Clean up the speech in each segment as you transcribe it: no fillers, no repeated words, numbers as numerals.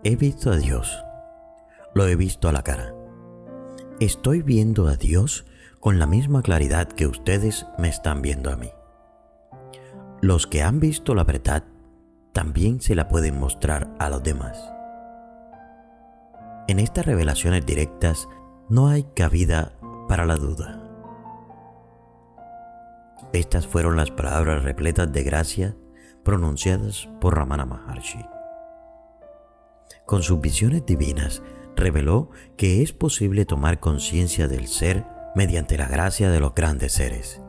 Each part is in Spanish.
He visto a Dios, lo he visto a la cara. Estoy viendo a Dios con la misma claridad que ustedes me están viendo a mí. Los que han visto la verdad también se la pueden mostrar a los demás. En estas revelaciones directas no hay cabida para la duda. Estas fueron las palabras repletas de gracia pronunciadas por Ramana Maharshi. Con sus visiones divinas reveló que es posible tomar conciencia del ser mediante la gracia de los grandes seres.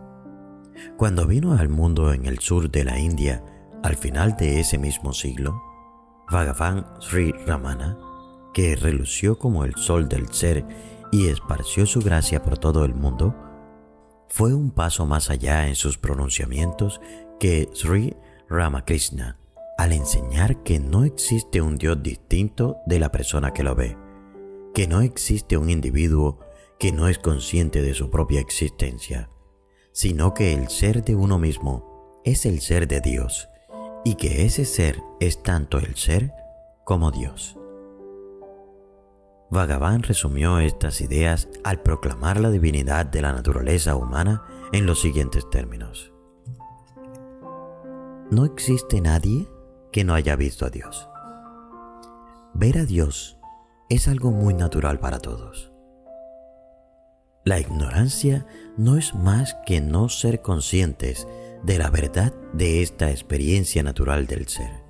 Cuando vino al mundo en el sur de la India, al final de ese mismo siglo, Bhagavan Sri Ramana, que relució como el sol del ser y esparció su gracia por todo el mundo, fue un paso más allá en sus pronunciamientos que Sri Ramakrishna, al enseñar que no existe un Dios distinto de la persona que lo ve, que no existe un individuo que no es consciente de su propia existencia, sino que el ser de uno mismo es el ser de Dios y que ese ser es tanto el ser como Dios. Bhagavan resumió estas ideas al proclamar la divinidad de la naturaleza humana en los siguientes términos. No existe nadie que no haya visto a Dios. Ver a Dios es algo muy natural para todos. La ignorancia no es más que no ser conscientes de la verdad de esta experiencia natural del ser.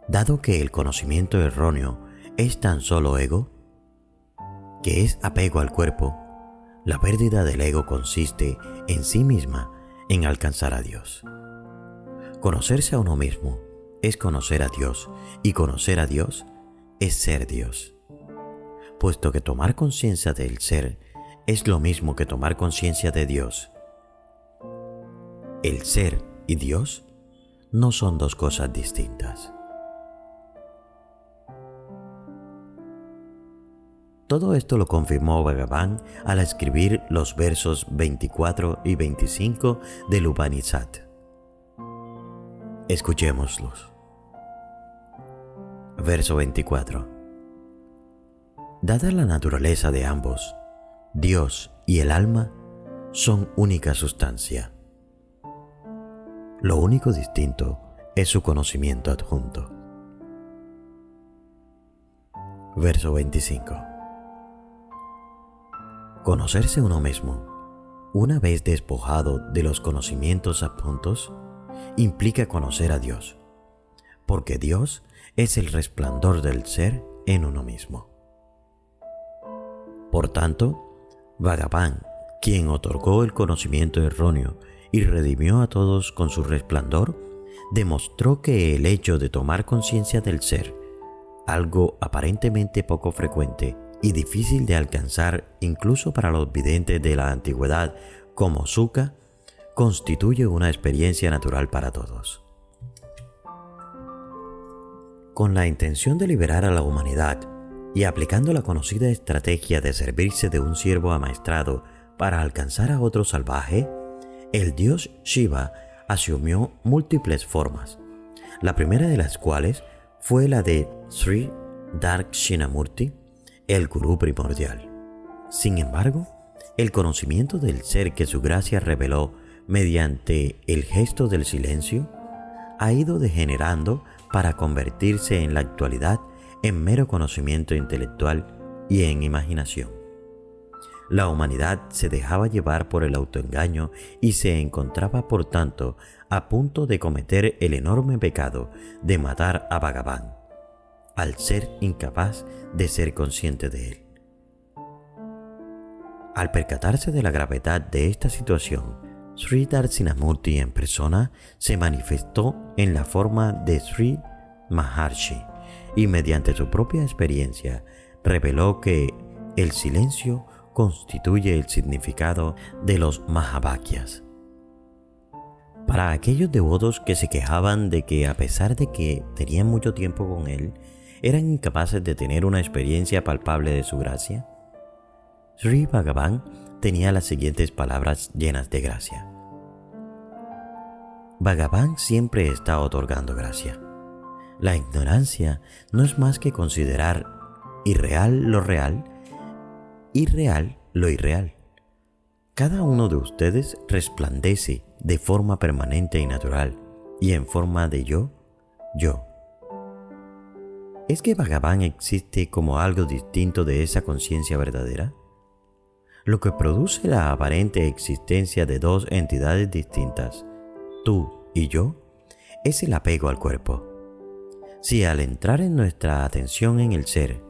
Dado que el conocimiento erróneo es tan solo ego, que es apego al cuerpo, la pérdida del ego consiste en sí misma en alcanzar a Dios. Conocerse a uno mismo es conocer a Dios y conocer a Dios es ser Dios. Puesto que tomar conciencia del ser es lo mismo que tomar conciencia de Dios. El ser y Dios no son dos cosas distintas. Todo esto lo confirmó Bhagavan al escribir los versos 24 y 25 del Upanishad. Escuchémoslos. Verso 24. Dada la naturaleza de ambos, Dios y el alma son única sustancia. Lo único distinto es su conocimiento adjunto. Verso 25. Conocerse uno mismo, una vez despojado de los conocimientos adjuntos, implica conocer a Dios, porque Dios es el resplandor del ser en uno mismo. Por tanto, Bhagavan, quien otorgó el conocimiento erróneo y redimió a todos con su resplandor, demostró que el hecho de tomar conciencia del ser, algo aparentemente poco frecuente y difícil de alcanzar incluso para los videntes de la antigüedad como Suka, constituye una experiencia natural para todos. Con la intención de liberar a la humanidad y aplicando la conocida estrategia de servirse de un siervo amaestrado para alcanzar a otro salvaje, el dios Shiva asumió múltiples formas, la primera de las cuales fue la de Sri Dakshinamurti, el gurú primordial. Sin embargo, el conocimiento del ser que su gracia reveló mediante el gesto del silencio ha ido degenerando para convertirse en la actualidad en mero conocimiento intelectual y en imaginación. La humanidad se dejaba llevar por el autoengaño y se encontraba, por tanto, a punto de cometer el enorme pecado de matar a Bhagavan, al ser incapaz de ser consciente de él. Al percatarse de la gravedad de esta situación, Sri Dakshinamurti en persona se manifestó en la forma de Sri Maharshi y mediante su propia experiencia reveló que el silencio constituye el significado de los Mahavakyas. Para aquellos devotos que se quejaban de que a pesar de que tenían mucho tiempo con él, eran incapaces de tener una experiencia palpable de su gracia, Sri Bhagavan tenía las siguientes palabras llenas de gracia. Bhagavan siempre está otorgando gracia. La ignorancia no es más que considerar irreal lo real, irreal lo irreal. Cada uno de ustedes resplandece de forma permanente y natural, y en forma de yo. ¿Es que Bhagavan existe como algo distinto de esa conciencia verdadera? Lo que produce la aparente existencia de dos entidades distintas, tú y yo, es el apego al cuerpo. Si al entrar en nuestra atención en el ser,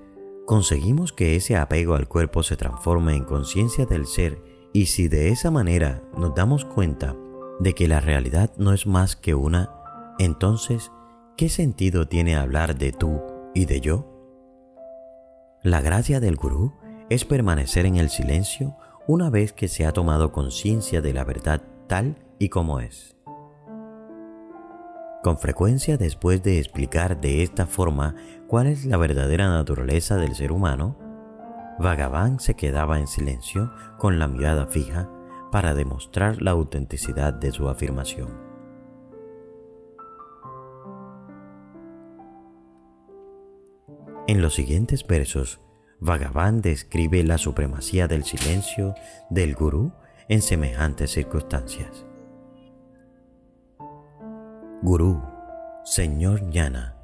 conseguimos que ese apego al cuerpo se transforme en conciencia del ser, y si de esa manera nos damos cuenta de que la realidad no es más que una, entonces, ¿qué sentido tiene hablar de tú y de yo? La gracia del gurú es permanecer en el silencio una vez que se ha tomado conciencia de la verdad tal y como es. Con frecuencia, después de explicar de esta forma cuál es la verdadera naturaleza del ser humano, Bhagavan se quedaba en silencio con la mirada fija para demostrar la autenticidad de su afirmación. En los siguientes versos, Bhagavan describe la supremacía del silencio del gurú en semejantes circunstancias. Gurú, Señor Jnana,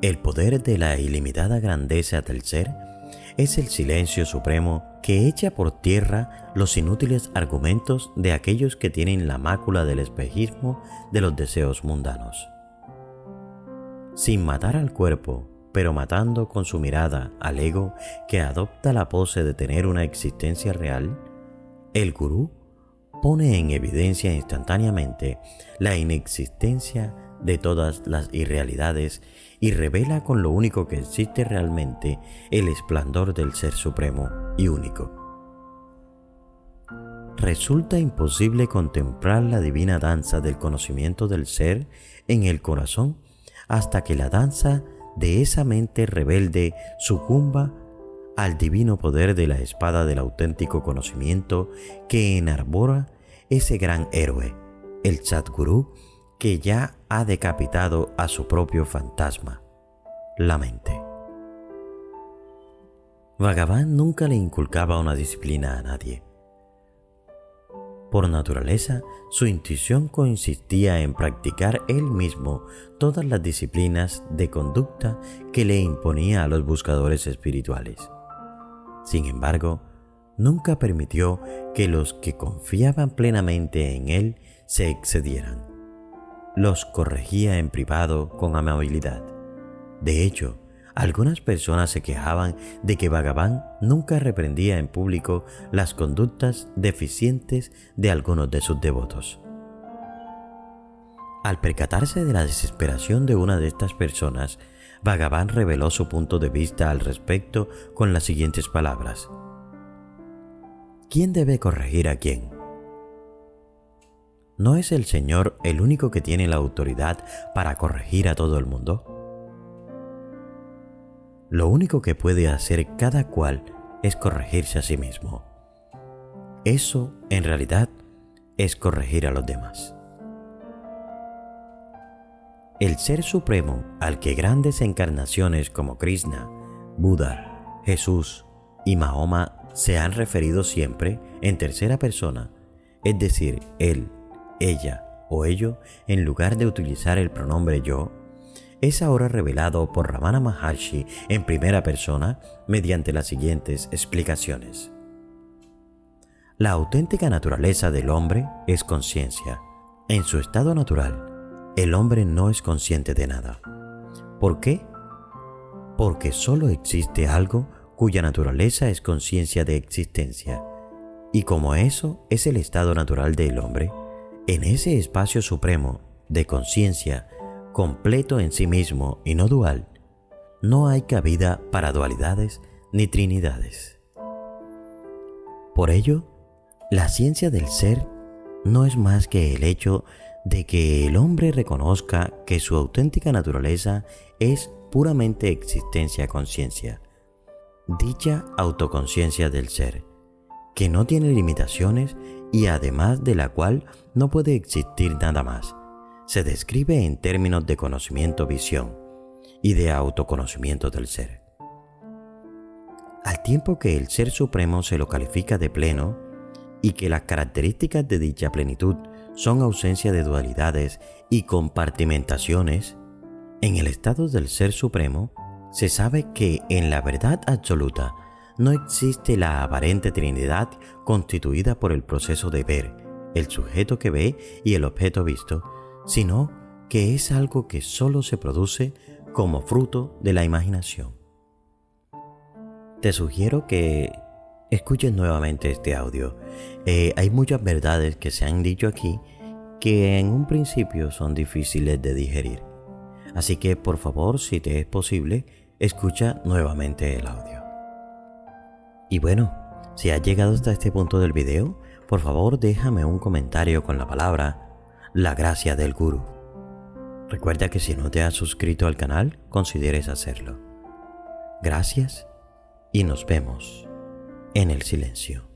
el poder de la ilimitada grandeza del ser es el silencio supremo que echa por tierra los inútiles argumentos de aquellos que tienen la mácula del espejismo de los deseos mundanos. Sin matar al cuerpo, pero matando con su mirada al ego que adopta la pose de tener una existencia real, el gurú pone en evidencia instantáneamente la inexistencia de todas las irrealidades y revela con lo único que existe realmente el esplendor del Ser Supremo y único. Resulta imposible contemplar la divina danza del conocimiento del ser en el corazón hasta que la danza de esa mente rebelde sucumba al divino poder de la espada del auténtico conocimiento que enarbora ese gran héroe, el Sadgurú, que ya ha decapitado a su propio fantasma, la mente. Bhagavan nunca le inculcaba una disciplina a nadie. Por naturaleza, su intuición consistía en practicar él mismo todas las disciplinas de conducta que le imponía a los buscadores espirituales. Sin embargo, nunca permitió que los que confiaban plenamente en él se excedieran. Los corregía en privado con amabilidad. De hecho, algunas personas se quejaban de que Bhagavan nunca reprendía en público las conductas deficientes de algunos de sus devotos. Al percatarse de la desesperación de una de estas personas, Bhagavan reveló su punto de vista al respecto con las siguientes palabras: ¿quién debe corregir a quién? ¿No es el Señor el único que tiene la autoridad para corregir a todo el mundo? Lo único que puede hacer cada cual es corregirse a sí mismo. Eso, en realidad, es corregir a los demás. El Ser Supremo al que grandes encarnaciones como Krishna, Buda, Jesús y Mahoma se han referido siempre en tercera persona, es decir, él, ella o ello, en lugar de utilizar el pronombre yo, es ahora revelado por Ramana Maharshi en primera persona mediante las siguientes explicaciones. La auténtica naturaleza del hombre es conciencia. En su estado natural, el hombre no es consciente de nada. ¿Por qué? Porque solo existe algo cuya naturaleza es conciencia de existencia. Y como eso es el estado natural del hombre, en ese espacio supremo de conciencia, completo en sí mismo y no dual, no hay cabida para dualidades ni trinidades. Por ello, la ciencia del ser no es más que el hecho de que el hombre reconozca que su auténtica naturaleza es puramente existencia-conciencia, dicha autoconciencia del ser, que no tiene limitaciones y además de la cual no puede existir nada más, se describe en términos de conocimiento-visión y de autoconocimiento del ser. Al tiempo que el Ser Supremo se lo califica de pleno y que las características de dicha plenitud son ausencia de dualidades y compartimentaciones, en el estado del Ser Supremo se sabe que en la verdad absoluta no existe la aparente Trinidad constituida por el proceso de ver, el sujeto que ve y el objeto visto, sino que es algo que solo se produce como fruto de la imaginación. Te sugiero que escuches nuevamente este audio. Hay muchas verdades que se han dicho aquí que en un principio son difíciles de digerir. Así que por favor, si te es posible, escucha nuevamente el audio. Y bueno, si has llegado hasta este punto del video, por favor déjame un comentario con la palabra La Gracia del Gurú. Recuerda que si no te has suscrito al canal, consideres hacerlo. Gracias y nos vemos en el silencio.